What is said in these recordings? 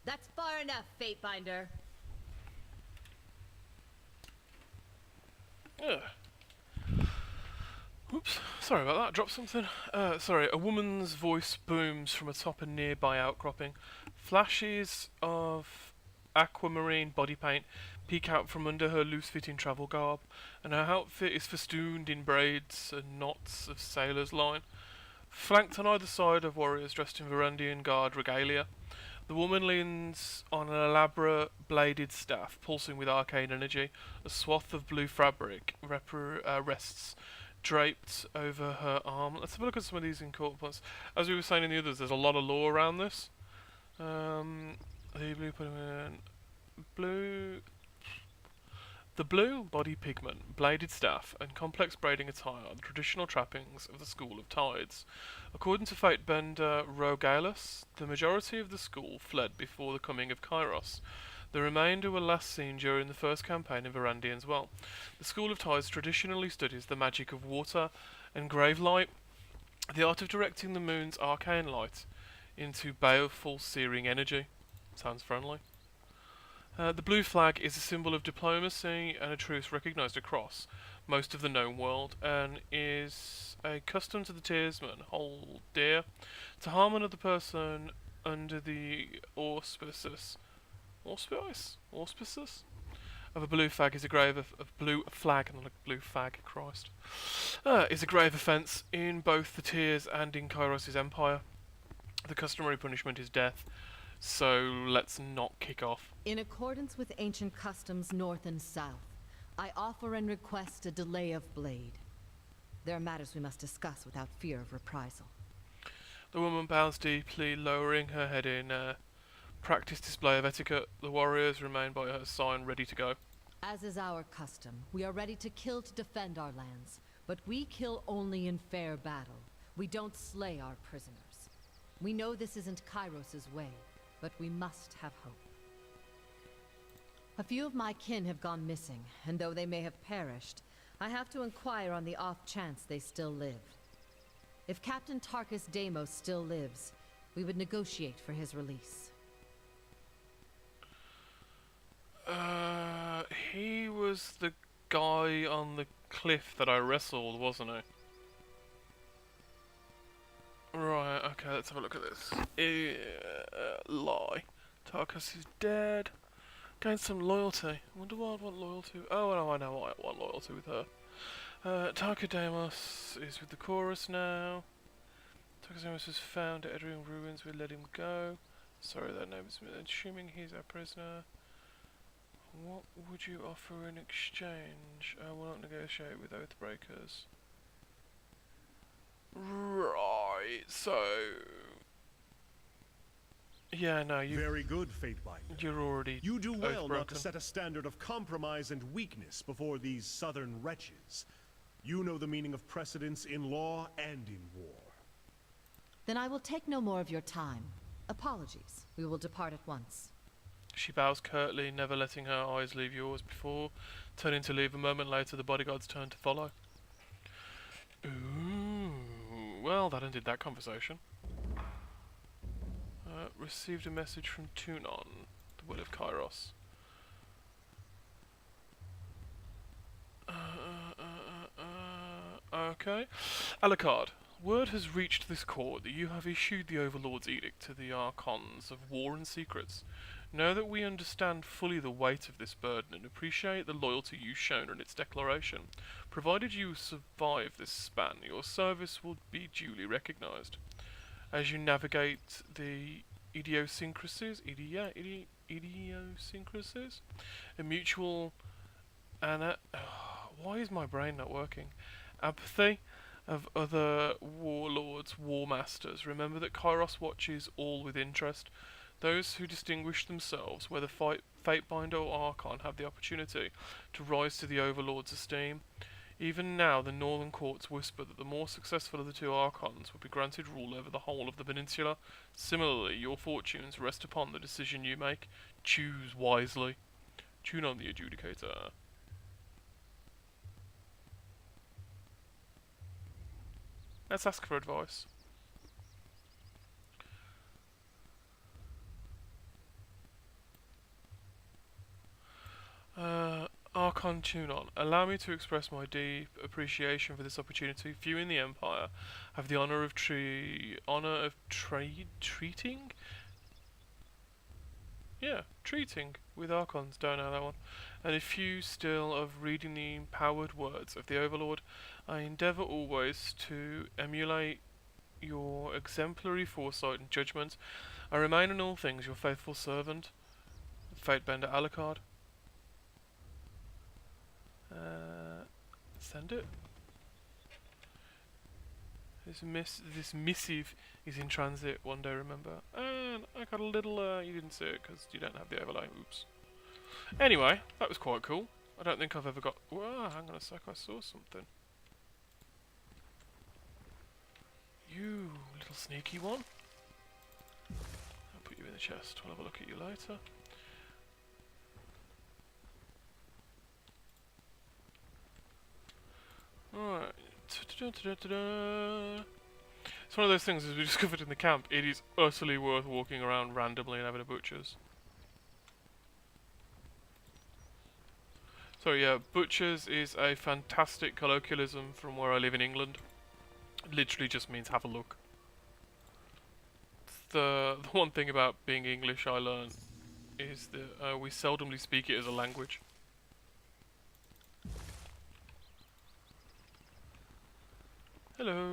That's far enough, Fatebinder. Ugh. Oops, sorry about that, dropped something. Sorry, a woman's voice booms from atop a nearby outcropping. Flashes of aquamarine body paint peek out from under her loose-fitting travel garb, and her outfit is festooned in braids and knots of sailor's line. Flanked on either side of warriors dressed in Varandian guard regalia, the woman leans on an elaborate bladed staff, pulsing with arcane energy. A swath of blue fabric rests draped over her arm. Let's have a look at some of these important points. As we were saying in the others, there's a lot of lore around this. The blue the blue body pigment, bladed staff, and complex braiding attire are the traditional trappings of the School of Tides. According to Fatebender Rogalus, the majority of the school fled before the coming of Kairos. The remainder were last seen during the first campaign of Varandian's Well. The School of Tides traditionally studies the magic of water and grave light, the art of directing the moon's arcane light into baleful searing energy. Sounds friendly. The blue flag is a symbol of diplomacy and a truce recognised across most of the known world, and is a custom to the Tearsmen hold dear. To harm another person under the auspices of a blue flag is a grave blue flag, not a blue fag, Christ. Is a grave offence in both the Tears and in Kairos' empire. The customary punishment is death. So let's not kick off. In accordance with ancient customs north and south, I offer and request a delay of blade. There are matters we must discuss without fear of reprisal. The woman bows deeply, lowering her head in a practiced display of etiquette. The warriors remain by her side, ready to go. As is our custom, we are ready to kill to defend our lands, but we kill only in fair battle. We don't slay our prisoners. We know this isn't Kairos' way, but we must have hope. A few of my kin have gone missing, and though they may have perished, I have to inquire on the off chance they still live. If Captain Tarkus Deimos still lives, we would negotiate for his release. He was the guy on the cliff that I wrestled, wasn't he? Right, okay, let's have a look at this. Lie. Tarkus is dead. Gain some loyalty. I wonder what I'd want loyalty with. Oh, no, I know what I want loyalty with her. Tarkus Deimos is with the chorus now. Tarkus Deimos was found at Edring Ruins. We let him go. Sorry, that name is assuming he's our prisoner. What would you offer in exchange? I will not negotiate with Oathbreakers. Right, so... Yeah, no, you... Very good, Fatebinder. You're already You do well not to oath-broken. set a standard of compromise and weakness before these southern wretches. You know the meaning of precedence in law and in war. Then I will take no more of your time. Apologies. We will depart at once. She bows curtly, never letting her eyes leave yours before turning to leave. A moment later, the bodyguards turn to follow. Ooh, well, that ended that conversation. Received a message from Tunon, the will of Kairos. Okay. Alucard, word has reached this court that you have issued the Overlord's edict to the Archons of War and Secrets. Know that we understand fully the weight of this burden and appreciate the loyalty you've shown in its declaration. Provided you survive this span, your service will be duly recognised. As you navigate the idiosyncrasies, idiosyncrasies, a mutual why is my brain not working? Apathy of other warlords, war masters. Remember that Kairos watches all with interest. Those who distinguish themselves, whether Fatebinder or Archon, have the opportunity to rise to the Overlord's esteem. Even now, the northern courts whisper that the more successful of the two Archons will be granted rule over the whole of the peninsula. Similarly, your fortunes rest upon the decision you make. Choose wisely. Tune on the Adjudicator. Let's ask for advice. Archon tune-on. Allow me to express my deep appreciation for this opportunity. Few in the Empire have the honor of treating. Yeah, treating with Archons. Don't know that one. And a few still of reading the empowered words of the Overlord. I endeavour always to emulate your exemplary foresight and judgment. I remain in all things your faithful servant, Fatebender Alucard. Send it. This missive is in transit one day, remember. And I got a little, you didn't see it because you don't have the overlay, oops. Anyway, that was quite cool. I don't think I've ever got... Whoa, hang on a sec, I saw something. You little sneaky one. I'll put you in the chest, we'll have a look at you later. Alright. It's one of those things, as we discovered in the camp, it is utterly worth walking around randomly and having a butcher's. So yeah, butcher's is a fantastic colloquialism from where I live in England. It literally just means have a look. The one thing about being English I learned is that we seldomly speak it as a language. Hello.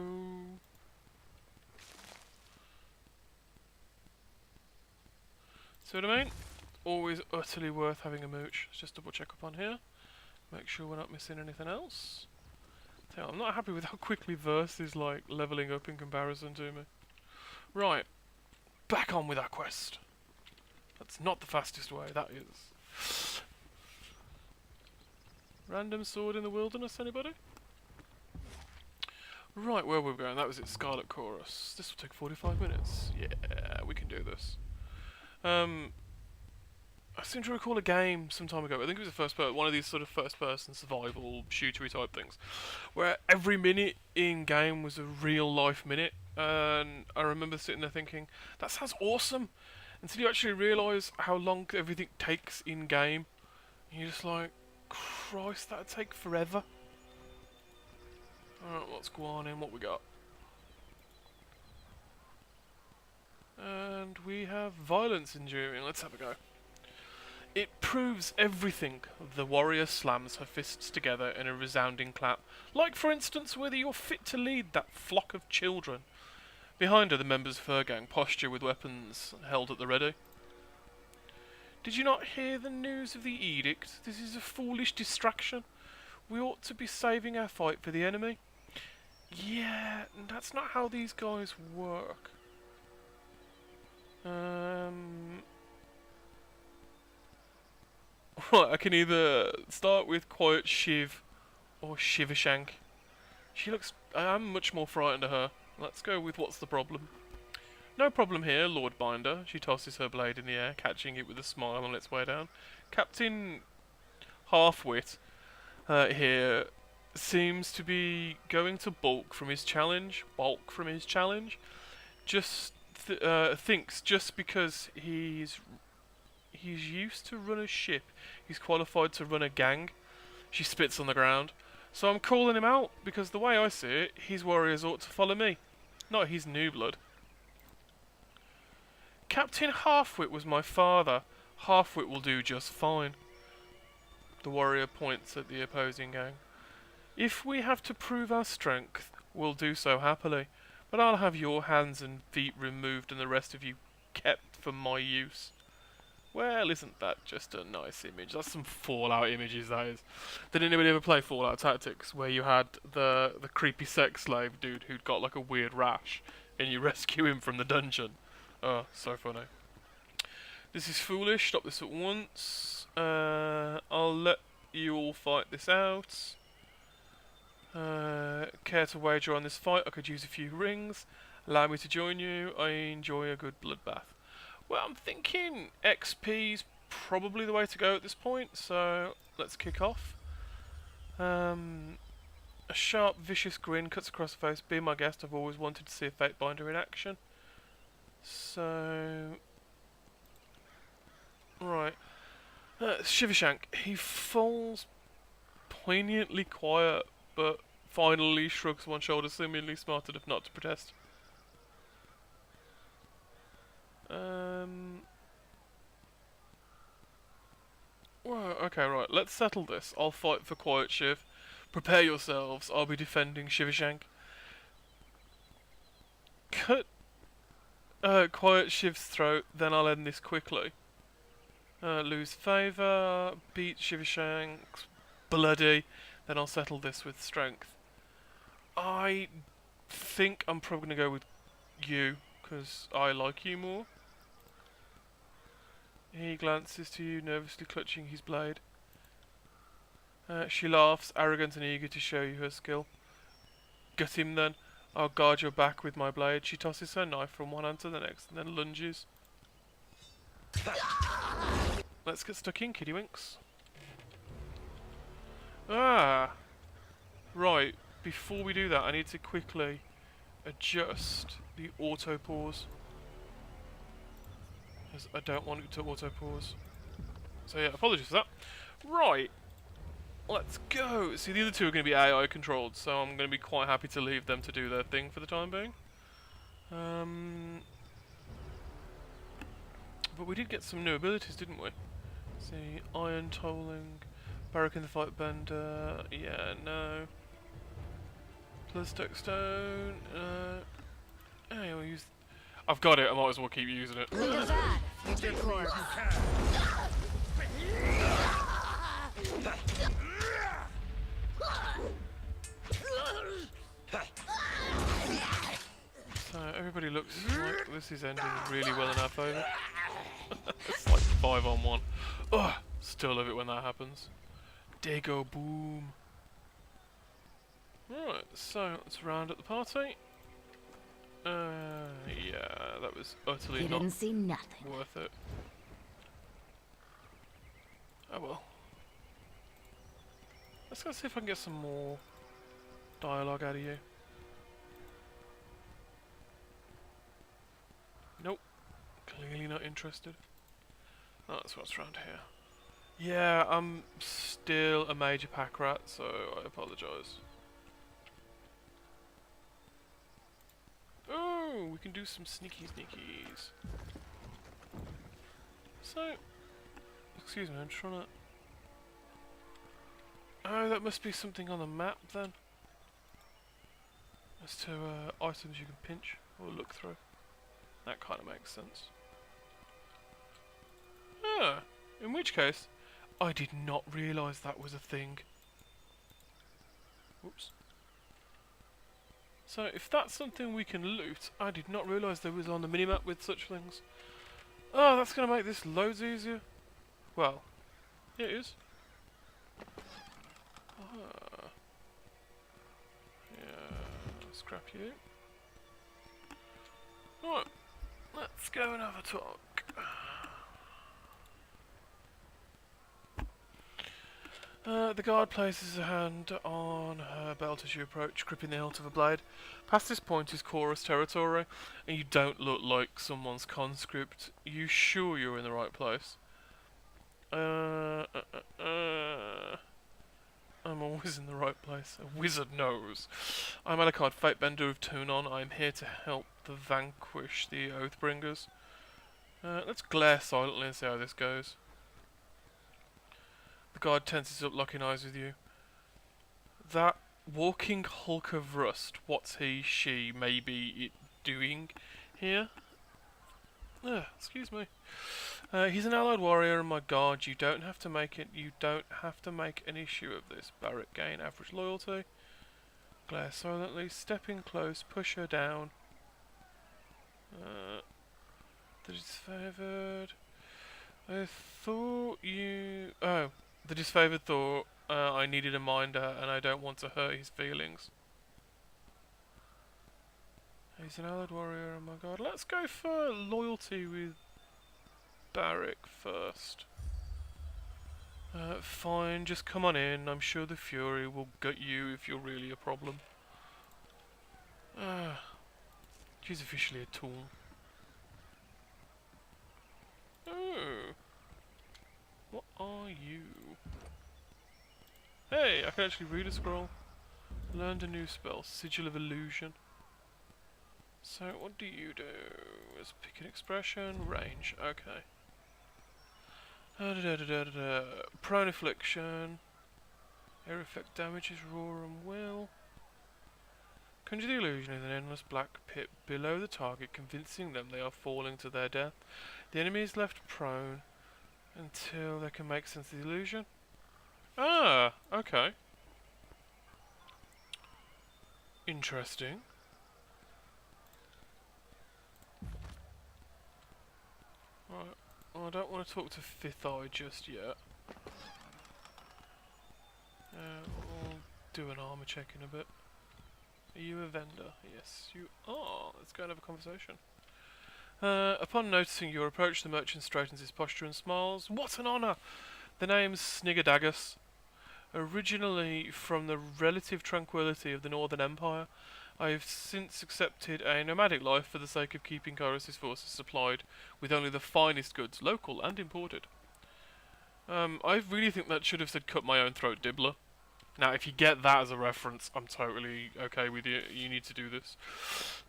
So what I mean? Always utterly worth having a mooch. Let's just double check up on here. Make sure we're not missing anything else. I'm not happy with how quickly Verse is like leveling up in comparison to me. Right. Back on with our quest. That's not the fastest way, that is. Random sword in the wilderness, anybody? Right, where were we going? That was it, Scarlet Chorus. This will take 45 minutes. Yeah, we can do this. I seem to recall a game some time ago, I think it was one of these sort of first-person survival shootery type things, where every minute in-game was a real-life minute, and I remember sitting there thinking, that sounds awesome, until you actually realise how long everything takes in-game, and you're just like, Christ, that'd take forever. Alright, let's go on in, what we got? And we have violence enduring, let's have a go. It proves everything. The warrior slams her fists together in a resounding clap, like for instance whether you're fit to lead that flock of children. Behind her the members of her gang posture with weapons held at the ready. Did you not hear the news of the edict? This is a foolish distraction. We ought to be saving our fight for the enemy. Yeah, that's not how these guys work. Right, I can either start with Quiet Shiv or Shivershank. I'm much more frightened of her. Let's go with what's the problem. No problem here, Lord Binder. She tosses her blade in the air, catching it with a smile on its way down. Captain Halfwit here seems to be going to bulk from his challenge. Just thinks just because he's used to run a ship, he's qualified to run a gang. She spits on the ground. So I'm calling him out, because the way I see it, his warriors ought to follow me, not his new blood. Captain Halfwit was my father. Halfwit will do just fine. The warrior points at the opposing gang. If we have to prove our strength, we'll do so happily, but I'll have your hands and feet removed and the rest of you kept for my use. Well, isn't that just a nice image? That's some Fallout images, that is. Did anybody ever play Fallout Tactics, where you had the creepy sex slave dude who'd got like a weird rash, and you rescue him from the dungeon? Oh, so funny. This is foolish, stop this at once. I'll let you all fight this out. Care to wager on this fight? I could use a few rings. Allow me to join you. I enjoy a good bloodbath. Well, I'm thinking XP's probably the way to go at this point, so let's kick off. A sharp, vicious grin cuts across the face. Be my guest, I've always wanted to see a Fatebinder in action. So... Right. Shivershank, he falls poignantly quiet, but finally shrugs one shoulder, seemingly smart enough not to protest. Well, okay, right. Let's settle this. I'll fight for Quiet Shiv. Prepare yourselves. I'll be defending Shivishank. Cut Quiet Shiv's throat, then I'll end this quickly. Lose favour, beat Shivishank, bloody, then I'll settle this with strength. I think I'm probably going to go with you, because I like you more. He glances to you, nervously clutching his blade. She laughs, arrogant and eager to show you her skill. Gut him then. I'll guard your back with my blade. She tosses her knife from one hand to the next and then lunges. Let's get stuck in, Kiddywinks. Ah! Right, before we do that, I need to quickly adjust the auto pause. Because I don't want it to auto pause. So yeah, apologies for that. Right, let's go. See, the other two are going to be AI controlled, so I'm going to be quite happy to leave them to do their thing for the time being. But we did get some new abilities, didn't we? See, Iron Tolling, Barrack in the Fight Bender, yeah, no. Plus Stone, hey, we'll use... I've got it, I might as well keep using it. Look at that, future corpse. So, everybody looks like this is ending really well in our favour. It's like 5-on-1. Ugh, still love it when that happens. Dago boom. Right, so let's round up the party. Yeah, that was utterly You not didn't see nothing. worth it. Oh well. Let's go see if I can get some more dialogue out of you. Nope. Clearly not interested. Oh, that's what's around here. Yeah, I'm still a major pack rat, so I apologise. Oh, we can do some sneaky sneakies. So, excuse me, I'm trying to... Oh, that must be something on the map then. As to items you can pinch or look through. That kind of makes sense. Ah, in which case, I did not realise that was a thing. Whoops. So, if that's something we can loot, I did not realise there was on the minimap with such things. Oh, that's going to make this loads easier. Well, yeah, it is. Ah. Yeah, scrap you. Right, let's go and have a talk. The guard places a hand on her belt as you approach, gripping the hilt of a blade. Past this point is chorus territory, and you don't look like someone's conscript. You sure you're in the right place? I'm always in the right place. A wizard knows. I'm Alucard, Fatebender of Tunon. I'm here to help the vanquish the Oathbringers. Let's glare silently and see how this goes. The guard tenses up, locking eyes with you. That walking hulk of rust, what's he, she, maybe it doing here? Excuse me. He's an allied warrior and my guard. You don't have to make an issue of this. Barrack gain average loyalty. Glare silently, stepping close, push her down. The disfavored. I thought you... Oh. The disfavored thought I needed a minder and I don't want to hurt his feelings. He's an allied warrior, oh my god. Let's go for loyalty with Barrack first. Fine, just come on in. I'm sure the Fury will gut you if you're really a problem. She's officially a tool. Oh. What are you? Hey, I can actually read a scroll. Learned a new spell, Sigil of Illusion. So what do you do? Let's pick an expression, range, okay. Prone affliction. Air effect damages roar and will. Conjure the illusion of an endless black pit below the target, convincing them they are falling to their death. The enemy is left prone until they can make sense of the illusion. Ah, okay. Interesting. Right. Well, I don't want to talk to Fifth Eye just yet. We'll do an armor check in a bit. Are you a vendor? Yes, you are. Let's go and have a conversation. Upon noticing your approach, the merchant straightens his posture and smiles. What an honour! The name's Sniggadagus. Originally from the relative tranquility of the Northern Empire, I have since accepted a nomadic life for the sake of keeping Kairos' forces supplied with only the finest goods, local and imported. I really think that should have said cut my own throat, Dibbler. Now, if you get that as a reference, I'm totally okay with you. You need to do this.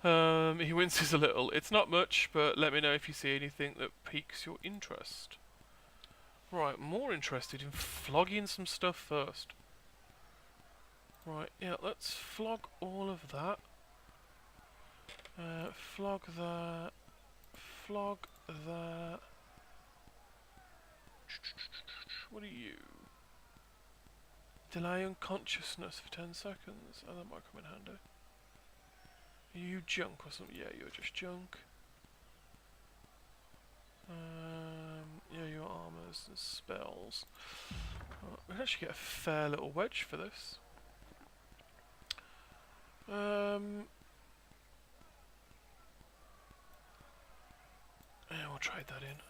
He winces a little. It's not much, but let me know if you see anything that piques your interest. Right, more interested in flogging some stuff first. Right, yeah, let's flog all of that. Flog that. Flog that. What are you? Delay unconsciousness for 10 seconds. Oh, that might come in handy. Are you junk or something? Yeah, you're just junk. Yeah, your armors and spells. We can actually get a fair little wedge for this. Yeah, we'll trade that in.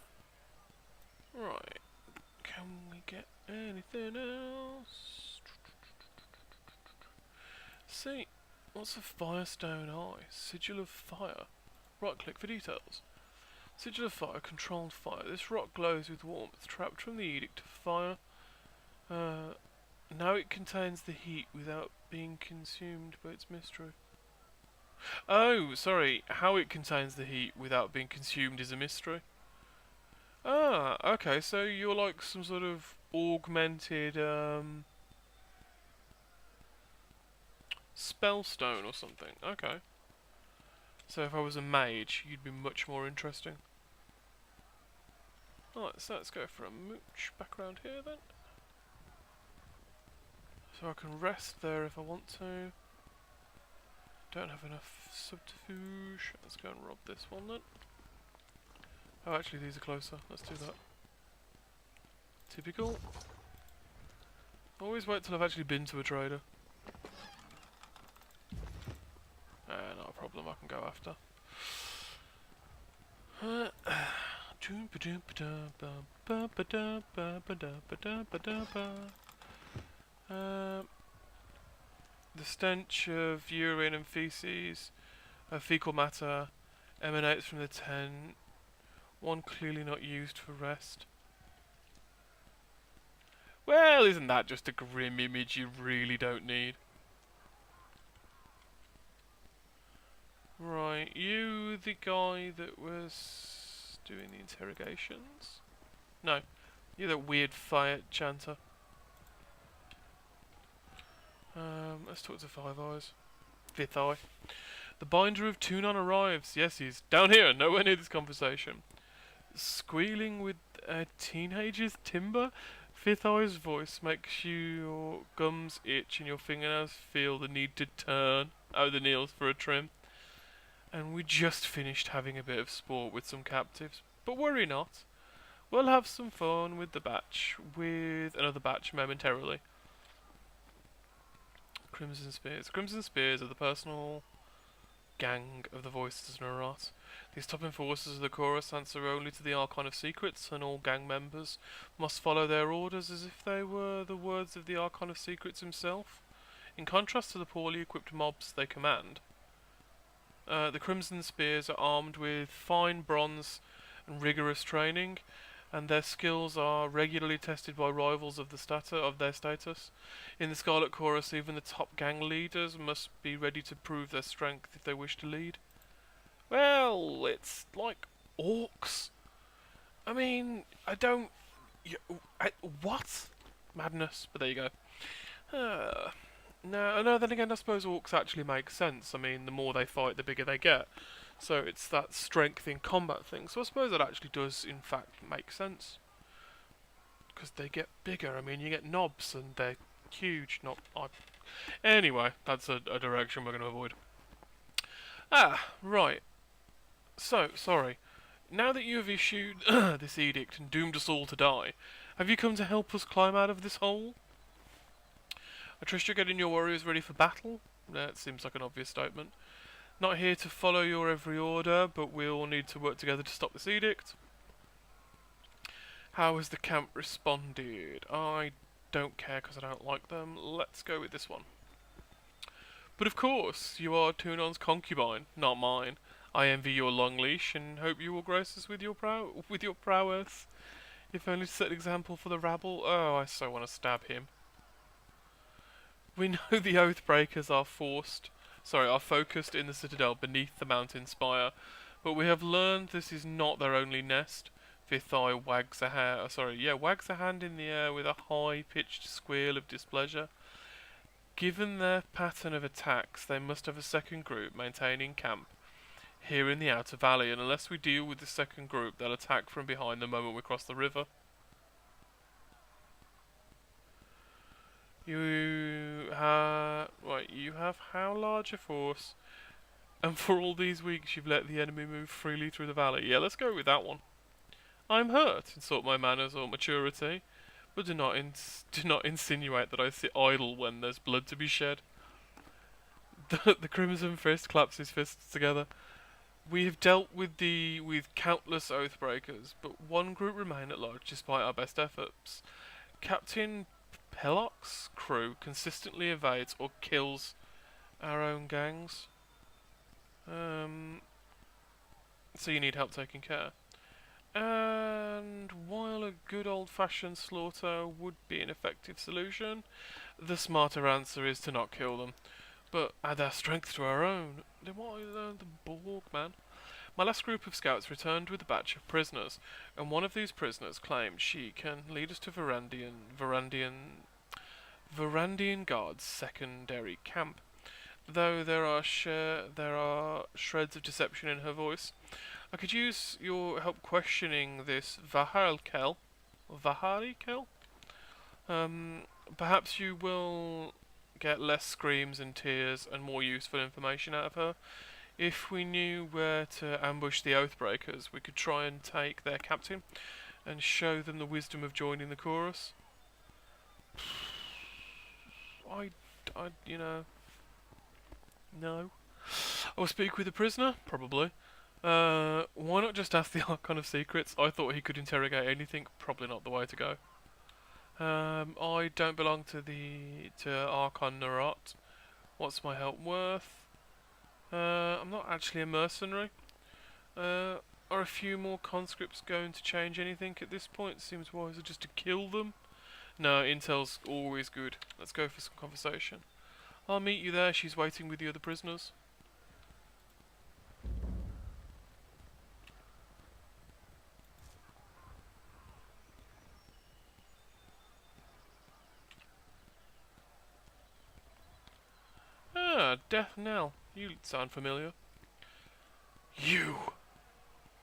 Right. Can we get anything else? See, what's a Firestone Eye? Sigil of Fire. Right click for details. Sigil of Fire, controlled fire. This rock glows with warmth, trapped from the Edict of Fire. Now it contains the heat without being consumed by its mystery. Oh, sorry, how it contains the heat without being consumed is a mystery. Ah, okay, so you're like some sort of augmented, spellstone or something. Okay. So if I was a mage, you'd be much more interesting. Alright, so let's go for a mooch back around here then. So I can rest there if I want to. Don't have enough subterfuge. Let's go and rob this one then. Oh, actually these are closer. Let's do that. Typical. Always wait till I've actually been to a trader. Not a problem, I can go after. The stench of urine and feces, fecal matter, emanates from the tent, one clearly not used for rest. Well, isn't that just a grim image you really don't need? Right, you the guy that was doing the interrogations? No, you're that weird fire chanter. Let's talk to Five Eyes. Fifth Eye. The binder of Tunon arrives. Yes, he's down here, nowhere near this conversation. Squealing with a teenager's timber? Fifth Eye's voice makes your gums itch and your fingernails feel the need to turn over the nails for a trim. And we just finished having a bit of sport with some captives. But worry not. We'll have some fun with another batch momentarily. Crimson Spears. Crimson Spears are the personal gang of the Voices Narat. These top enforcers of the chorus answer only to the Archon of Secrets, and all gang members must follow their orders as if they were the words of the Archon of Secrets himself. In contrast to the poorly equipped mobs they command, the Crimson Spears are armed with fine bronze and rigorous training, and their skills are regularly tested by rivals of their status. In the Scarlet Chorus, even the top gang leaders must be ready to prove their strength if they wish to lead. Well, it's like orcs. I mean, I don't... what? Madness, but there you go. No, then again, I suppose orcs actually make sense. I mean, the more they fight, the bigger they get. So it's that strength in combat thing. So I suppose that actually does, in fact, make sense. Because they get bigger. I mean, you get knobs, and they're huge. Anyway, that's a direction we're going to avoid. Right. So, sorry. Now that you have issued this edict and doomed us all to die, have you come to help us climb out of this hole? I trust you're getting your warriors ready for battle? That seems like an obvious statement. Not here to follow your every order, but we all need to work together to stop this edict. How has the camp responded? I don't care because I don't like them. Let's go with this one. But of course, you are Tunon's concubine, not mine. I envy your long leash and hope you will grace us with your prowess. If only to set an example for the rabble. Oh, I so want to stab him. We know the Oathbreakers are focused in the citadel beneath the mountain spire, but we have learned this is not their only nest. Fifth Eye wags a hand in the air with a high-pitched squeal of displeasure. Given their pattern of attacks, they must have a second group maintaining camp here in the outer valley, and unless we deal with the second group, they'll attack from behind the moment we cross the river. You have how large a force? And for all these weeks you've let the enemy move freely through the valley. Yeah, let's go with that one. I'm hurt, insult my manners or maturity, but do not insinuate that I sit idle when there's blood to be shed. The Crimson Fist claps his fists together. We have dealt with countless Oathbreakers, but one group remain at large despite our best efforts. Captain Pellock's crew consistently evades or kills our own gangs. So you need help taking care. And while a good old-fashioned slaughter would be an effective solution, the smarter answer is to not kill them, but add our strength to our own. Then why the Borg, man? My last group of scouts returned with a batch of prisoners, and one of these prisoners claimed she can lead us to Varandian Guard's secondary camp. Though there are shreds of deception in her voice, I could use your help questioning this Vahari Kel. Perhaps you will get less screams and tears and more useful information out of her. If we knew where to ambush the Oathbreakers, we could try and take their captain and show them the wisdom of joining the chorus. No. I will speak with the prisoner? Probably. Why not just ask the Archon of Secrets? I thought he could interrogate anything. Probably not the way to go. I don't belong to Archon Narot. What's my help worth? I'm not actually a mercenary. Are a few more conscripts going to change anything at this point? Seems wiser just to kill them. No, intel's always good. Let's go for some conversation. I'll meet you there. She's waiting with the other prisoners. Death Knell. You sound familiar. You!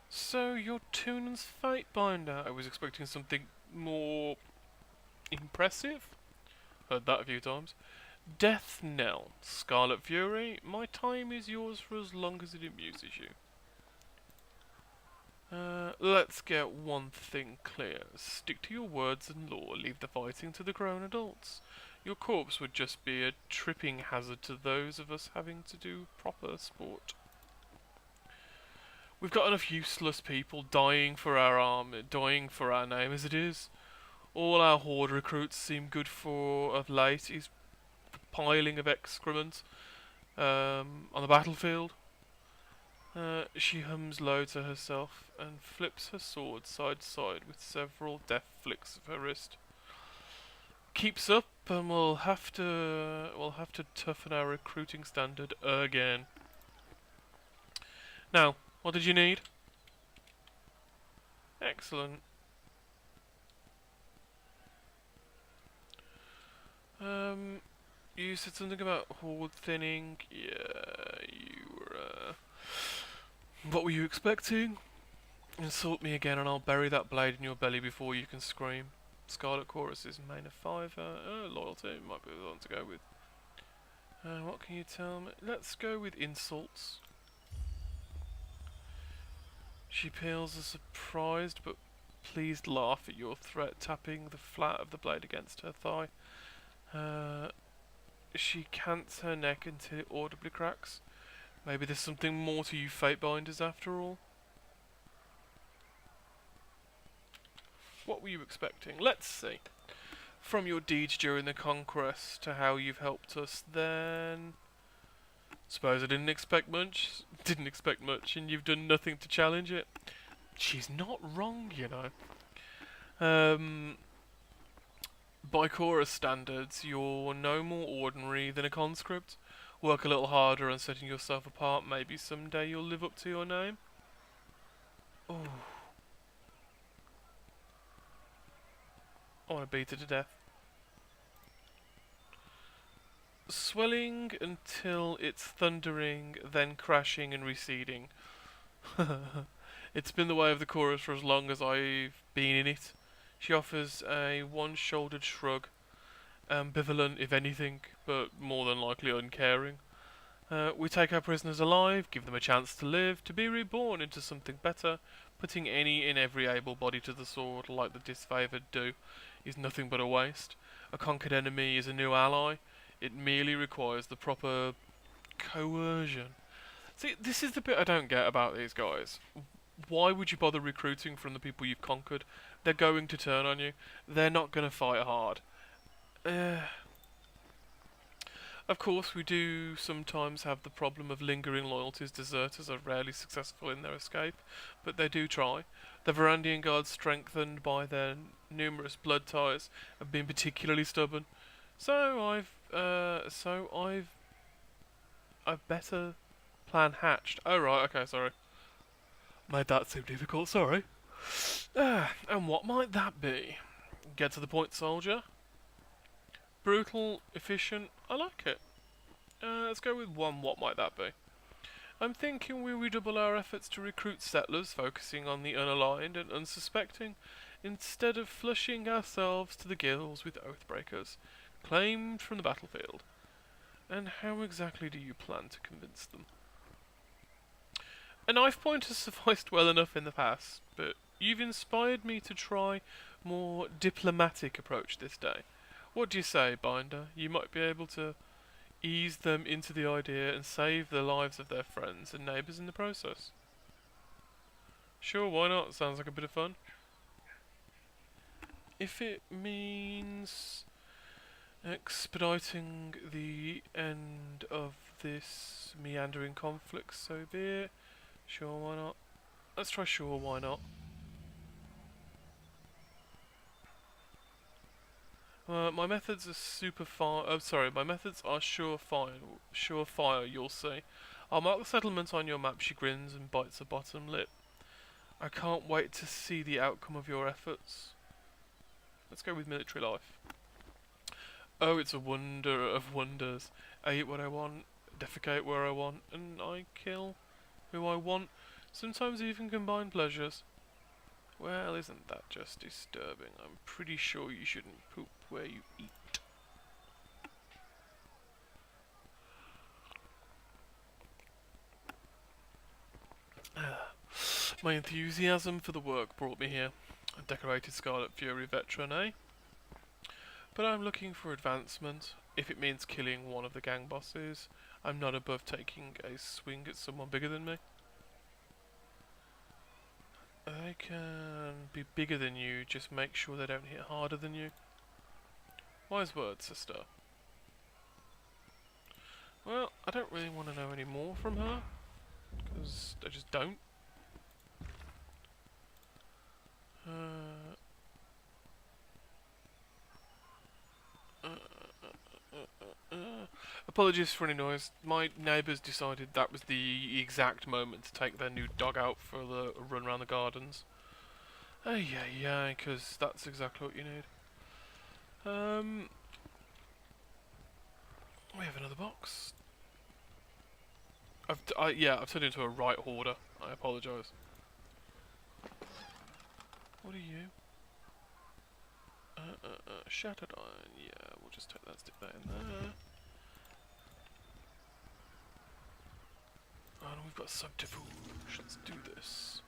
So you're Tunan's Fatebinder. I was expecting something more impressive. Heard that a few times. Death Knell. Scarlet Fury. My time is yours for as long as it amuses you. Let's get one thing clear. Stick to your words and law. Leave the fighting to the grown adults. Your corpse would just be a tripping hazard to those of us having to do proper sport. We've got enough useless people dying for our army, dying for our name as it is. All our horde recruits seem good for of late is the piling of excrement on the battlefield. She hums low to herself and flips her sword side to side with several deft flicks of her wrist. Keeps up, and we'll have to toughen our recruiting standard again. Now, what did you need? Excellent. You said something about horde thinning. Yeah, you were. What were you expecting? Insult me again, and I'll bury that blade in your belly before you can scream. Scarlet Chorus is main of 5. Loyalty might be the one to go with. What can you tell me? Let's go with insults. She peels a surprised but pleased laugh at your threat, tapping the flat of the blade against her thigh. She cants her neck until it audibly cracks. Maybe there's something more to you Fatebinders after all. What were you expecting? Let's see. From your deeds during the conquest to how you've helped us, then... Suppose I didn't expect much. Didn't expect much, and you've done nothing to challenge it. She's not wrong, you know. By chorus standards, you're no more ordinary than a conscript. Work a little harder on setting yourself apart. Maybe someday you'll live up to your name. Oh, I want to beat her to death. Swelling until it's thundering, then crashing and receding. It's been the way of the chorus for as long as I've been in it. She offers a one-shouldered shrug, ambivalent if anything, but more than likely uncaring. We take our prisoners alive, give them a chance to live, to be reborn into something better. Putting any and every able body to the sword, like the disfavoured do, is nothing but a waste. A conquered enemy is a new ally. It merely requires the proper coercion. See, this is the bit I don't get about these guys. Why would you bother recruiting from the people you've conquered? They're going to turn on you. They're not going to fight hard. Of course, we do sometimes have the problem of lingering loyalties. Deserters are rarely successful in their escape, but they do try. The Varandian guards, strengthened by their numerous blood ties, have been particularly stubborn. I've better plan hatched. Oh right, okay, sorry. Made that seem difficult, sorry. And what might that be? Get to the point, soldier. Brutal, efficient, I like it. Let's go with one, what might that be? I'm thinking we redouble our efforts to recruit settlers, focusing on the unaligned and unsuspecting, instead of flushing ourselves to the gills with oathbreakers, claimed from the battlefield. And how exactly do you plan to convince them? A knife point has sufficed well enough in the past, but you've inspired me to try more diplomatic approach this day. What do you say, Binder? You might be able to ease them into the idea and save the lives of their friends and neighbours in the process. Sure, why not? Sounds like a bit of fun. If it means expediting the end of this meandering conflict, so be it. Sure, why not? Let's try sure, why not? My methods are my methods are surefire, you'll see. I'll mark the settlement on your map, she grins and bites her bottom lip. I can't wait to see the outcome of your efforts. Let's go with military life. Oh, it's a wonder of wonders. I eat what I want, defecate where I want, and I kill who I want. Sometimes even combine pleasures. Well, isn't that just disturbing? I'm pretty sure you shouldn't poop where you eat. My enthusiasm for the work brought me here. A decorated Scarlet Fury veteran, eh? But I'm looking for advancement. If it means killing one of the gang bosses, I'm not above taking a swing at someone bigger than me. I can be bigger than you, just make sure they don't hit harder than you. Wise words, sister. Well, I don't really want to know any more from her. because they just don't. Uh, Apologies for any noise. My neighbours decided that was the exact moment to take their new dog out for the run around the gardens. Yeah, because that's exactly what you need. We have another box. I've turned into a right hoarder. I apologise. What are you? Shattered iron. Yeah, we'll just take that, stick that in there. And we've got subterfuge. Let's do this.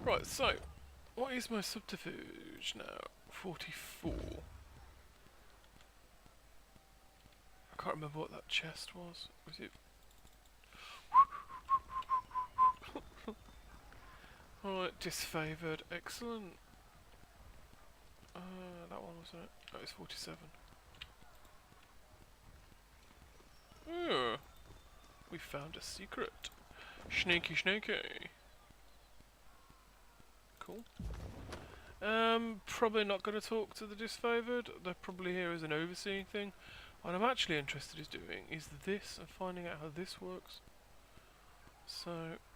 Right, so what is my subterfuge now? 44. I can't remember what that chest was. Was it? Alright, disfavoured. Excellent. That one wasn't it? Oh, it's 47. We found a secret. Sneaky. Cool. Probably not going to talk to the disfavoured. They're probably here as an overseeing thing. What I'm actually interested in doing is this and finding out how this works. So,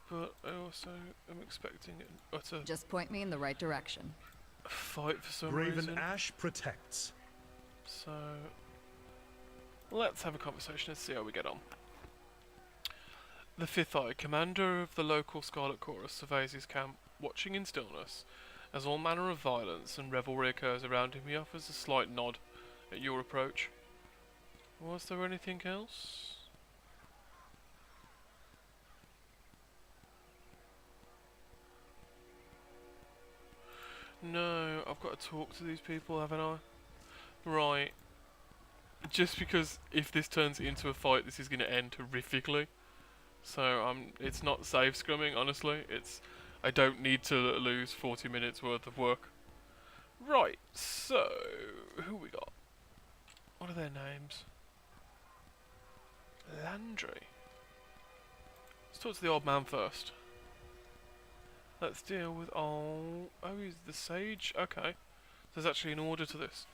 but I also am expecting an utter Just point me in the right direction. fight for some Graven reason. ash protects. So, let's have a conversation and see how we get on. The Fifth Eye, commander of the local Scarlet Chorus, surveys his camp, watching in stillness, as all manner of violence and revelry occurs around him. He offers a slight nod at your approach. Was there anything else? No, I've got to talk to these people, haven't I? Right. Just because if this turns into a fight, this is going to end horrifically. So it's not save scrumming, honestly. I don't need to lose 40 minutes worth of work. Right, so who we got? What are their names? Landry. Let's talk to the old man first. Let's deal with he's the sage? Okay. There's actually an order to this.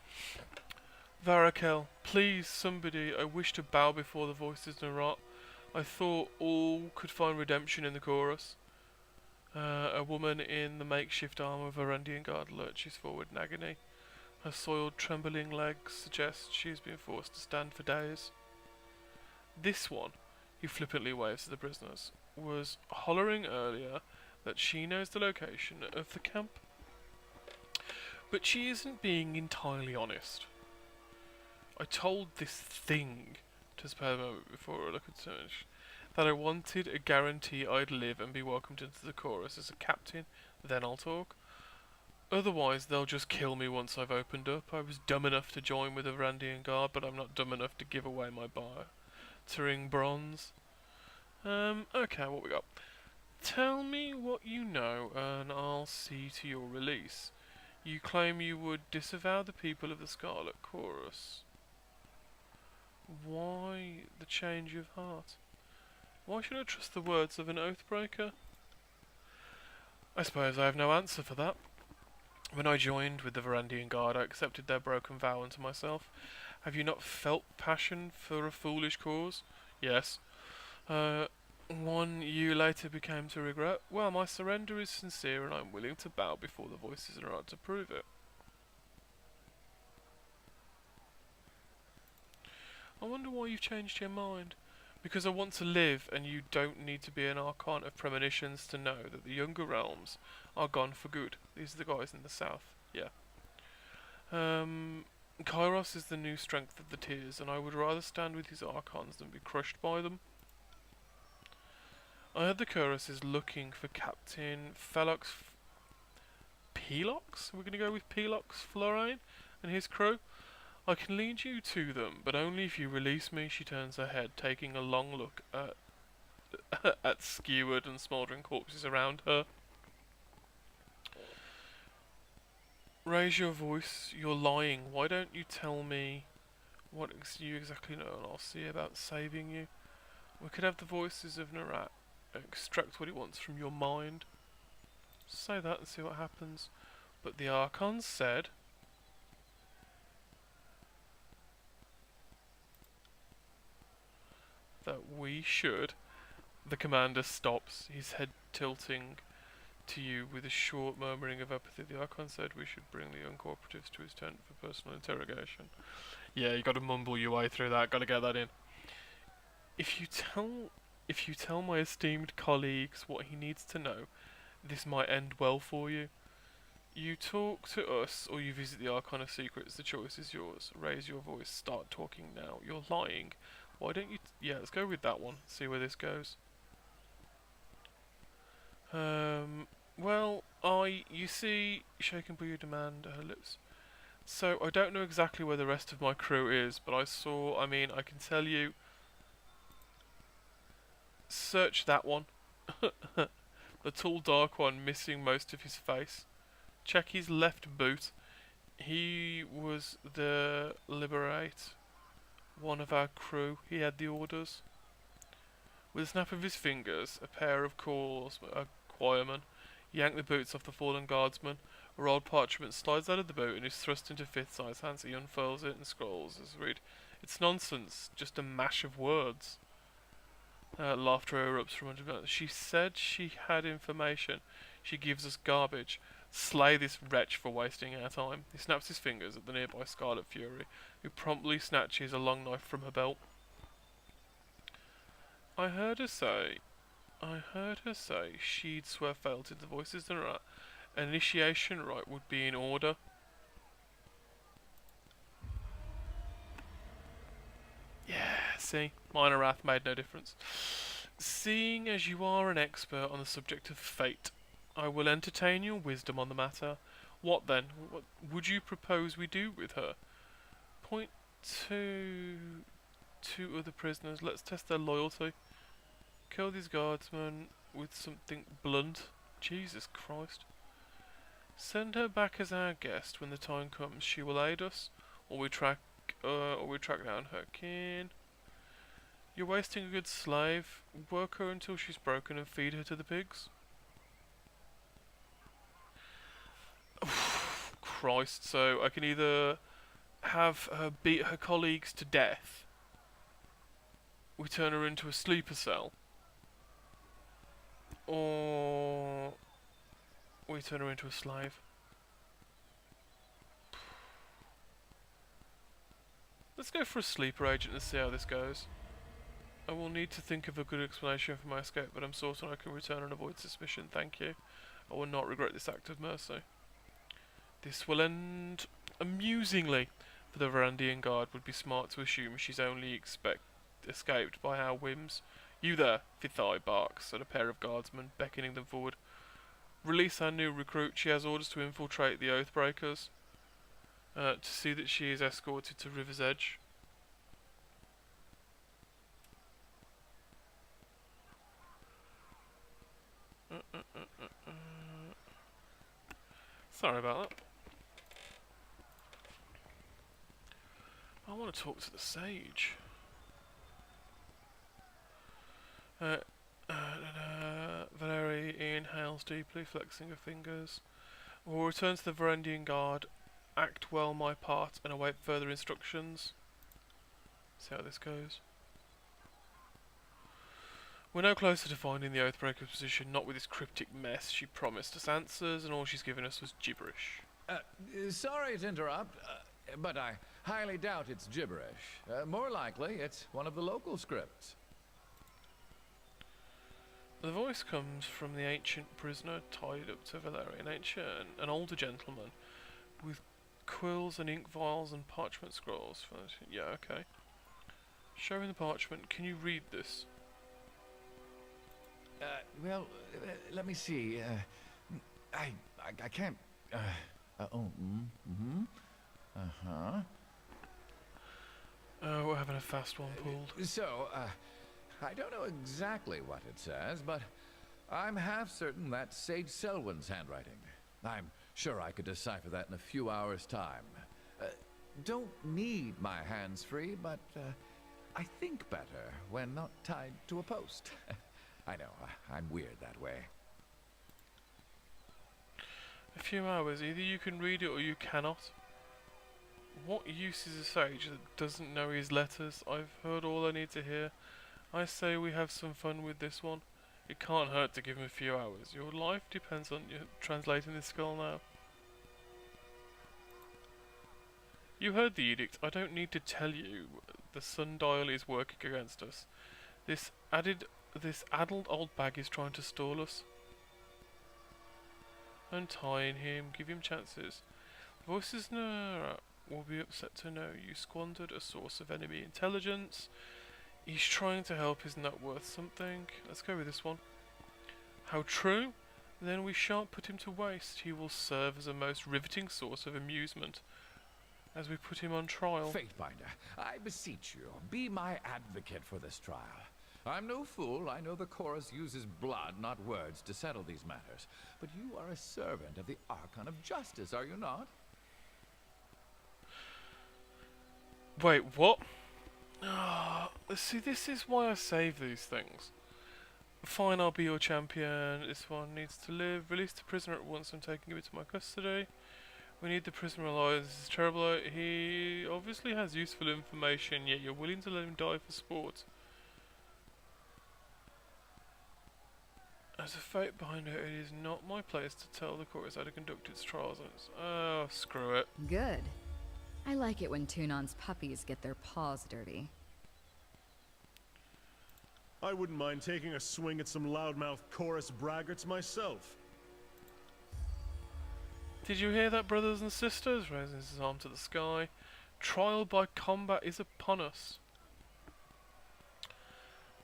Varakel, please somebody, I wish to bow before the voices Narot. I thought all could find redemption in the chorus. A woman in the makeshift armour of a Varandian guard lurches forward in agony. Her soiled, trembling legs suggest she has been forced to stand for days. This one, he flippantly waves to the prisoners, was hollering earlier that she knows the location of the camp. But she isn't being entirely honest. I told this thing, to spare a moment before I could finish, that I wanted a guarantee I'd live and be welcomed into the chorus as a captain, then I'll talk. Otherwise they'll just kill me once I've opened up. I was dumb enough to join with the Varandian Guard, but I'm not dumb enough to give away my bartering bronze. Okay, what we got? Tell me what you know and I'll see to your release. You claim you would disavow the people of the Scarlet Chorus. Why the change of heart? Why should I trust the words of an oathbreaker? I suppose I have no answer for that. When I joined with the Varandian Guard, I accepted their broken vow unto myself. Have you not felt passion for a foolish cause? Yes. One you later became to regret? Well, my surrender is sincere and I'm willing to bow before the voices are out to prove it. I wonder why you've changed your mind. Because I want to live, and you don't need to be an Archon of Premonitions to know that the younger realms are gone for good. These are the guys in the south, yeah. Kairos is the new strength of the Tears, and I would rather stand with his Archons than be crushed by them. I heard the chorus is looking for Captain Felox Pelox? We're going to go with Pelox Florane and his crew. I can lead you to them, but only if you release me. She turns her head, taking a long look at skewered and smouldering corpses around her. Raise your voice. You're lying. Why don't you tell me what you exactly know, and I'll see about saving you. We could have the voices of Narat extract what he wants from your mind. Say that and see what happens. But the Archon said that we should. The commander stops, his head tilting to you with a short murmuring of apathy. The Archon said we should bring the young cooperatives to his tent for personal interrogation. Yeah, you gotta mumble your way through that, gotta get that in. If you tell my esteemed colleagues what he needs to know, this might end well for you. You talk to us or you visit the Archon of Secrets, the choice is yours. Raise your voice, start talking now. You're lying. Why don't you... yeah, let's go with that one, see where this goes. Well, you see, shaken by your demand, her lips. So, I don't know exactly where the rest of my crew is, but I can tell you, search that one. The tall dark one missing most of his face. Check his left boot. He was the Liberate, one of our crew. He had the orders. With a snap of his fingers, a pair of choirmen yank the boots off the fallen guardsman. A rolled parchment slides out of the boot and is thrust into Fifth-Eye's hands. He unfurls it and scrolls as read. It's nonsense, just a mash of words. Laughter erupts from under her. She said she had information. She gives us garbage. Slay this wretch for wasting our time. He snaps his fingers at the nearby Scarlet Fury, who promptly snatches a long knife from her belt. I heard her say she'd swear fealty to the voices in her. An initiation rite would be in order. Yeah, see, minor wrath made no difference. Seeing as you are an expert on the subject of fate, I will entertain your wisdom on the matter. What then? What would you propose we do with her? Point to two other prisoners. Let's test their loyalty. Kill these guardsmen with something blunt. Jesus Christ. Send her back as our guest when the time comes. She will aid us, or we track down her kin. You're wasting a good slave. Work her until she's broken and feed her to the pigs. Christ, so I can either have her beat her colleagues to death, we turn her into a sleeper cell, or we turn her into a slave. Let's go for a sleeper agent and see how this goes. I will need to think of a good explanation for my escape, but I'm certain I can return and avoid suspicion. Thank you. I will not regret this act of mercy. This will end amusingly, for the Varandian guard would be smart to assume she's only escaped by our whims. You there, Fifth-Eye barks at a pair of guardsmen, beckoning them forward. Release our new recruit. She has orders to infiltrate the Oathbreakers, to see that she is escorted to River's Edge. Sorry about that. I want to talk to the sage. Valerie inhales deeply, flexing her fingers. We'll return to the Varandian guard, act well my part, and await further instructions. See how this goes. We're no closer to finding the Oathbreaker's position, not with this cryptic mess. She promised us answers, and all she's given us was gibberish. Sorry to interrupt, but I highly doubt it's gibberish. More likely, it's one of the local scripts. The voice comes from the ancient prisoner tied up to Valerian, an older gentleman, with quills and ink vials and parchment scrolls. Yeah, okay. Showing the parchment, can you read this? Let me see. I can't. We're having a fast one pulled. So, I don't know exactly what it says, but I'm half certain that's Sage Selwyn's handwriting. I'm sure I could decipher that in a few hours' time. Don't need my hands free, but I think better when not tied to a post. I know, I'm weird that way. A few hours. Either you can read it or you cannot. What use is a sage that doesn't know his letters? I've heard all I need to hear. I say we have some fun with this one. It can't hurt to give him a few hours. Your life depends on you translating this skull now. You heard the edict. I don't need to tell you. The sundial is working against us. This addled old bag is trying to stall us. Untying him, give him chances. Voices will be upset to know you squandered a source of enemy intelligence. He's trying to help, isn't that worth something? Let's go with this one. How true? Then we shan't put him to waste. He will serve as a most riveting source of amusement as we put him on trial. Fatebinder, I beseech you, be my advocate for this trial. I'm no fool. I know the chorus uses blood, not words, to settle these matters. But you are a servant of the Archon of Justice, are you not? Wait, what? See, this is why I save these things. Fine, I'll be your champion. This one needs to live. Release the prisoner at once. I'm taking him into my custody. We need the prisoner alive. This is terrible. He obviously has useful information, yet you're willing to let him die for sport. As a fate behind it is not my place to tell the chorus how to conduct its trials. Oh, screw it. Good. I like it when Tunon's puppies get their paws dirty. I wouldn't mind taking a swing at some loudmouth chorus braggarts myself. Did you hear that, brothers and sisters? Raising his arm to the sky. Trial by combat is upon us.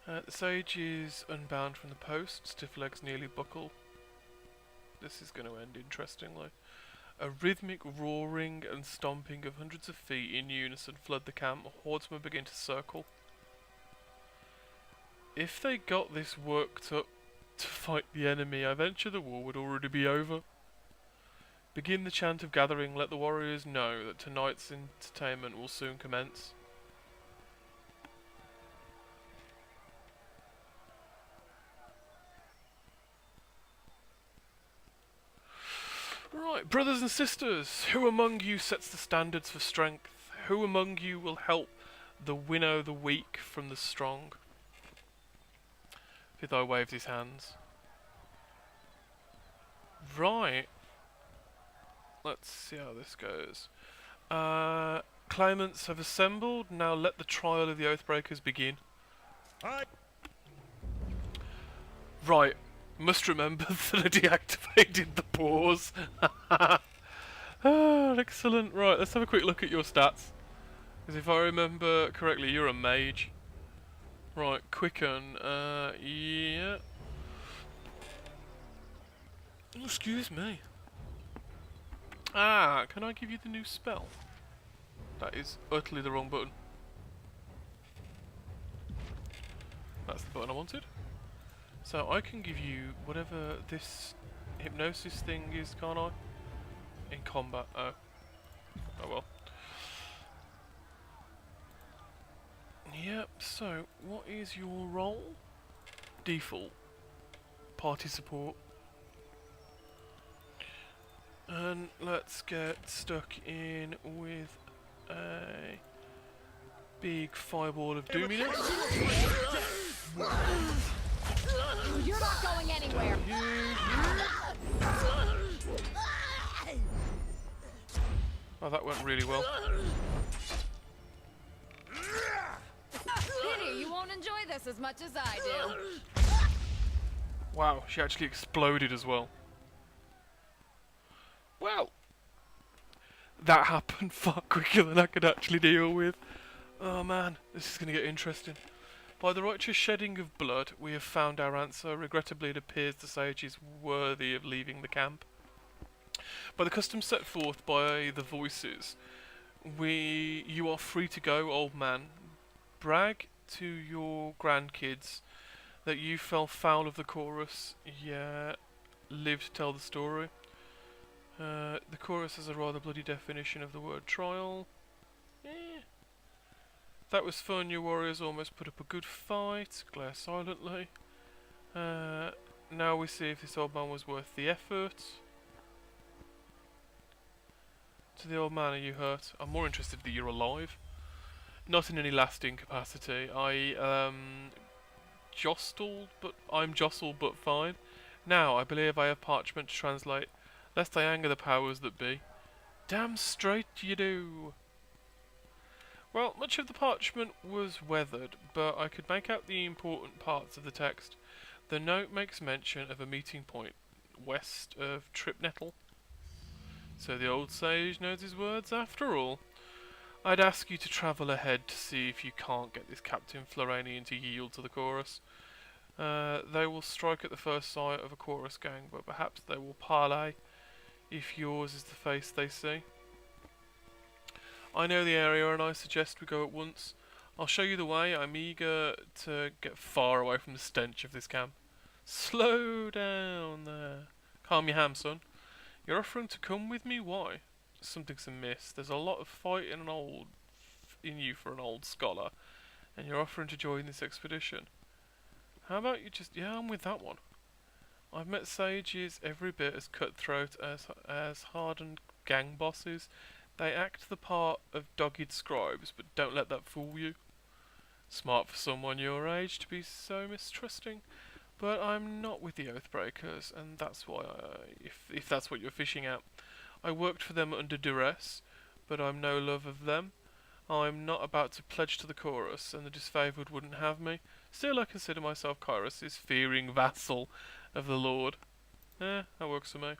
The sage is unbound from the post. Stiff legs nearly buckle. This is going to end interestingly. A rhythmic roaring and stomping of hundreds of feet in unison flood the camp. Horsemen begin to circle. If they got this worked up to fight the enemy, I venture the war would already be over. Begin the chant of gathering. Let the warriors know that tonight's entertainment will soon commence. Right, brothers and sisters, who among you sets the standards for strength? Who among you will help winnow the weak from the strong? Vidai waved his hands. Right. Let's see how this goes. Claimants have assembled. Now let the trial of the Oathbreakers begin. Right. Must remember that I deactivated the pause. Excellent. Right, let's have a quick look at your stats. Because if I remember correctly, you're a mage. Right, quicken. Yeah. Excuse me. Can I give you the new spell? That is utterly the wrong button. That's the button I wanted. So I can give you whatever this hypnosis thing is, can't I? In combat. Oh well. Yep, so what is your role? Default. Party support. And let's get stuck in with a big fireball of doominess. You're not going anywhere. Oh, that went really well. Pity you won't enjoy this as much as I do. Wow, she actually exploded as well. Well, that happened far quicker than I could actually deal with. Oh man, this is going to get interesting. By the righteous shedding of blood, we have found our answer. Regrettably, it appears the sage is worthy of leaving the camp. By the custom set forth by the voices, you are free to go, old man. Brag to your grandkids that you fell foul of the chorus, yet lived to tell the story. The chorus has a rather bloody definition of the word trial. That was fun. Your warriors almost put up a good fight. Glare silently. Now we see if this old man was worth the effort. To the old man, are you hurt? I'm more interested that you're alive. Not in any lasting capacity. I'm jostled but fine. Now, I believe I have parchment to translate, lest I anger the powers that be. Damn straight you do. Well, much of the parchment was weathered, but I could make out the important parts of the text. The note makes mention of a meeting point west of Tripnettle. So the old sage knows his words after all. I'd ask you to travel ahead to see if you can't get this Captain Floranian to yield to the chorus. They will strike at the first sight of a chorus gang, but perhaps they will parley if yours is the face they see. I know the area and I suggest we go at once. I'll show you the way. I'm eager to get far away from the stench of this camp. Slow down there. Calm your ham, son. You're offering to come with me? Why? Something's amiss. There's a lot of fight in you for an old scholar, and you're offering to join this expedition. How about you just... Yeah, I'm with that one. I've met sages every bit as cutthroat as hardened gang bosses. They act the part of dogged scribes, but don't let that fool you. Smart for someone your age to be so mistrusting, but I'm not with the Oathbreakers, and that's why if that's what you're fishing at. I worked for them under duress, but I'm no love of them. I'm not about to pledge to the chorus, and the disfavoured wouldn't have me. Still, I consider myself Kyros's fearing vassal of the Lord. That works for me.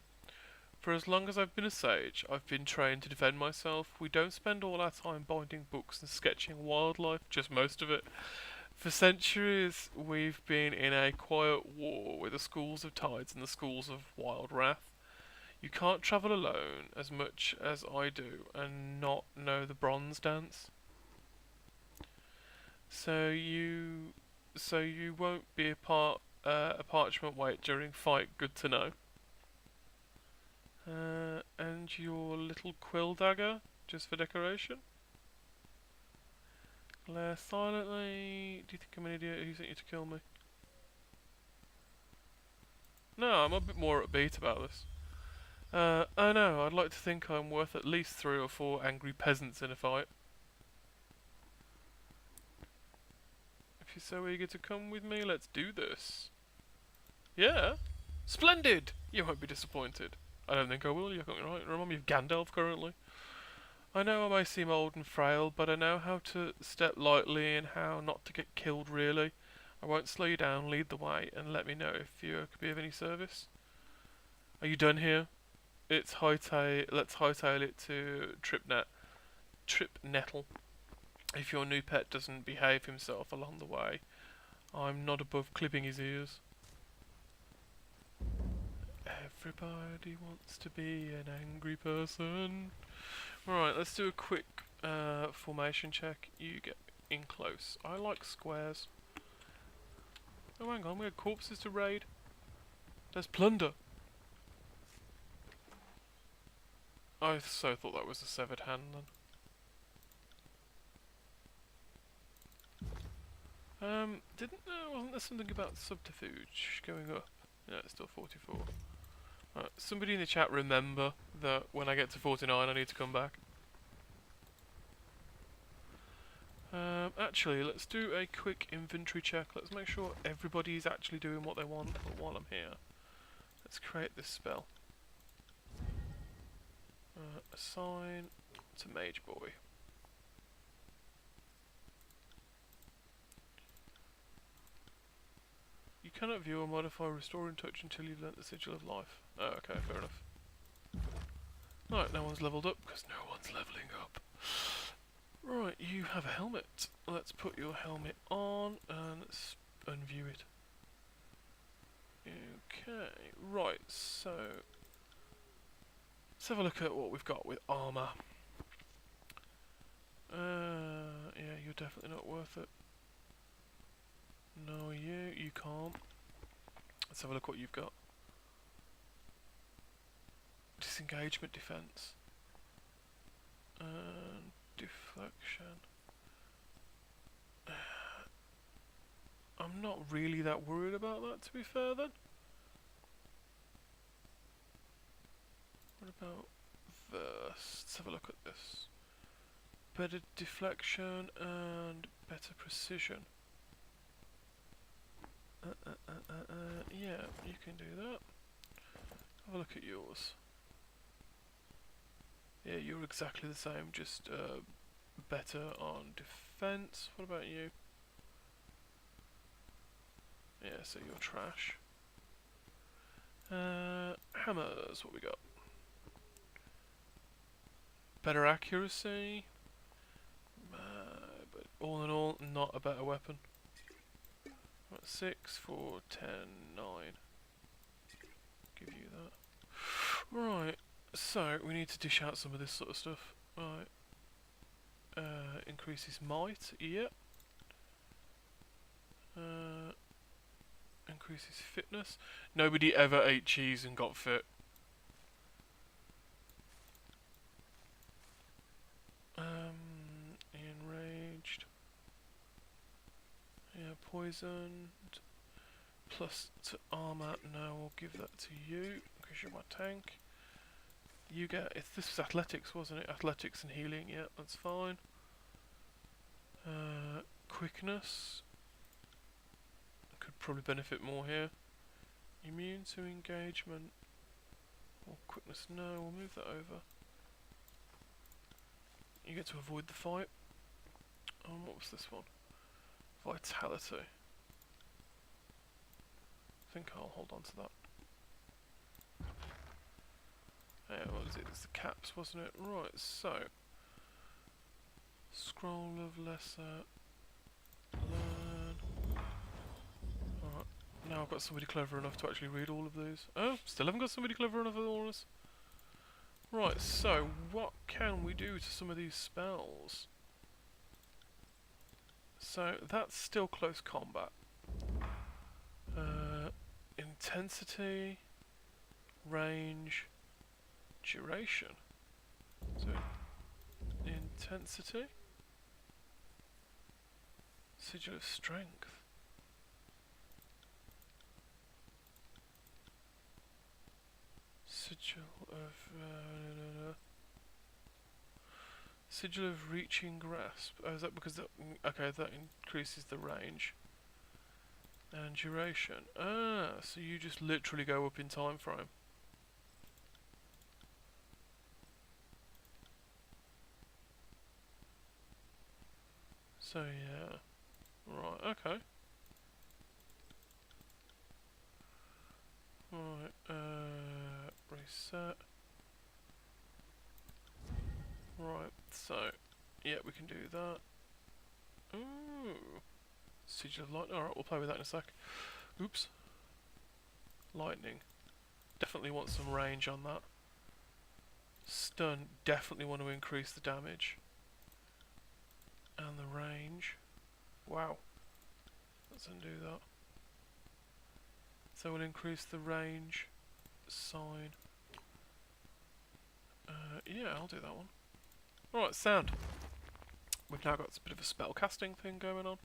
For as long as I've been a sage, I've been trained to defend myself. We don't spend all our time binding books and sketching wildlife, just most of it. For centuries, we've been in a quiet war with the schools of tides and the schools of wild wrath. You can't travel alone as much as I do and not know the bronze dance. So you won't be a parchment weight during fight. Good to know. And your little quill dagger, just for decoration. Glare silently. Do you think I'm an idiot? Who sent you to kill me? No, I'm a bit more upbeat about this. I know, I'd like to think I'm worth at least 3 or 4 angry peasants in a fight. If you're so eager to come with me, let's do this. Yeah? Splendid! You won't be disappointed. I don't think I will, you're right. Remind me of Gandalf currently. I know I may seem old and frail, but I know how to step lightly and how not to get killed really. I won't slow you down, lead the way, and let me know if you could be of any service. Are you done here? Let's hightail it to Tripnettle. If your new pet doesn't behave himself along the way, I'm not above clipping his ears. Everybody wants to be an angry person. Right, let's do a quick formation check. You get in close. I like squares. Oh, hang on, we had corpses to raid. There's plunder. I so thought that was a severed hand then. Wasn't there something about subterfuge going up? Yeah, it's still 44. Right, somebody in the chat remember that when I get to 49 I need to come back. Actually, let's do a quick inventory check. Let's make sure everybody's actually doing what they want while I'm here. Let's create this spell. Assign to Mage Boy. You cannot view or modify Restoring Touch until you've learnt the Sigil of Life. Oh, okay, fair enough. Right, no one's leveled up because no one's leveling up. Right, you have a helmet. Let's put your helmet on and let's unview it. Okay, right, so let's have a look at what we've got with armour. Yeah, you're definitely not worth it. No, you can't. Let's have a look what you've got. Disengagement defense. And deflection. I'm not really that worried about that, to be fair then. What about verse? Let's have a look at this. Better deflection and better precision. Yeah, you can do that. Have a look at yours. Yeah, you're exactly the same, just better on defense. What about you? Yeah, so you're trash. Hammers, what we got? Better accuracy. But all in all, not a better weapon. Right, 6, 4, 10, 9. Give you that. Right, so we need to dish out some of this sort of stuff. Right. Increases might, yep. Increases fitness. Nobody ever ate cheese and got fit. Enraged. Yeah, poisoned. Plus to armor. No, we'll give that to you because you're my tank. You get. This was athletics, wasn't it? Athletics and healing. Yeah, that's fine. Quickness. Could probably benefit more here. Immune to engagement. Or quickness. No, we'll move that over. You get to avoid the fight. What was this one? Vitality. I think I'll hold on to that. Yeah, what was it? It's the caps, wasn't it? Right, so. Scroll of lesser. Learn. Alright, now I've got somebody clever enough to actually read all of these. Oh, still haven't got somebody clever enough with all this. Right, so what can we do to some of these spells? So that's still close combat. Intensity, range, duration. So intensity, sigil of strength. Sigil of sigil of reaching grasp. Oh, is that because that? Okay, that increases the range and duration. Ah, so you just literally go up in time frame. So yeah, right. Okay. Right. Reset. Right, so, yeah, we can do that. Ooh. Sigil of Lightning. Alright, we'll play with that in a sec. Oops. Lightning. Definitely want some range on that. Stun. Definitely want to increase the damage. And the range. Wow. Let's undo that. So we'll increase the range. Sign. Yeah, I'll do that one. Alright, sound. We've now got a bit of a spell casting thing going on.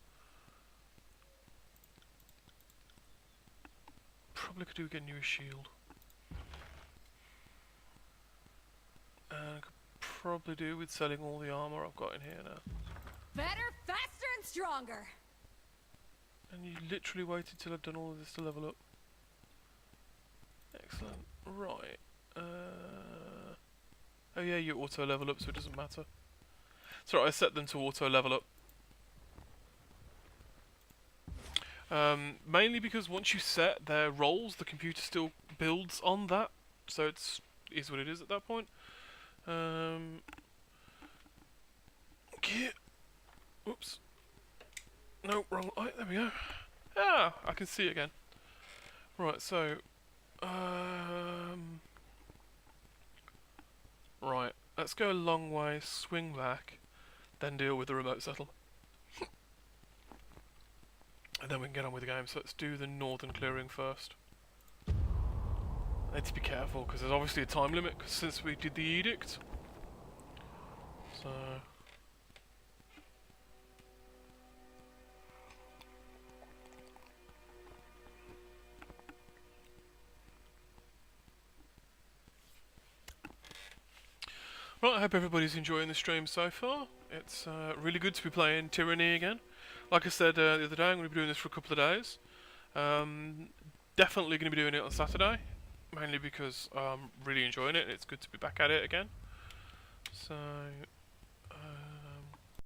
Probably could do get a new shield. And could probably do with selling all the armor I've got in here now. Better, faster, and stronger! And you literally waited till I've done all of this to level up. Excellent. Right. Oh yeah, you auto level up, so it doesn't matter. So I set them to auto level up. Mainly because once you set their roles, the computer still builds on that, so is what it is at that point. Oops. No, wrong. Oh, there we go. Ah, I can see it again. Right, so right, let's go a long way, swing back, then deal with the remote settlement. And then we can get on with the game, so let's do the northern clearing first. I need to be careful, because there's obviously a time limit, since we did the edict. So... Right, I hope everybody's enjoying the stream so far. It's really good to be playing Tyranny again. Like I said the other day, I'm going to be doing this for a couple of days. Definitely going to be doing it on Saturday, mainly because I'm really enjoying it and it's good to be back at it again. So